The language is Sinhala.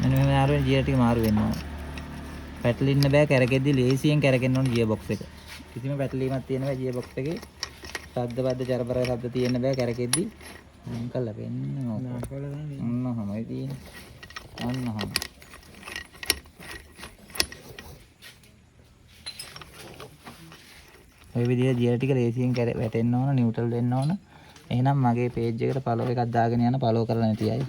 මෙන්න මේ මාරු වෙන ගියර් ටික මාරු වෙන්න ඕන. පැටලින්න බෑ කැරකෙද්දි ලේසියෙන් කැරකෙන්න ඕන ගියර් බොක්ස් එක. කිසිම පැටලීමක් තියෙන බෑ ගියර් බොක්ස් එකේ. ශබ්ද බද්ද චරපර ශබ්ද තියෙන්න බෑ කැරකෙද්දි. අංකල් වෙන්න ඕක. ඔන්න හැමයි තියෙන්නේ. අන්න හැම. ඔය විදිහට ගියර් ටික ලේසියෙන් වැටෙන්න ඕන නිව්ට්‍රල් වෙන්න ඕන. එහෙනම් මගේ පේජ් එකට ෆලෝ එකක් දාගෙන යන්න ෆලෝ කරලා නැති අය.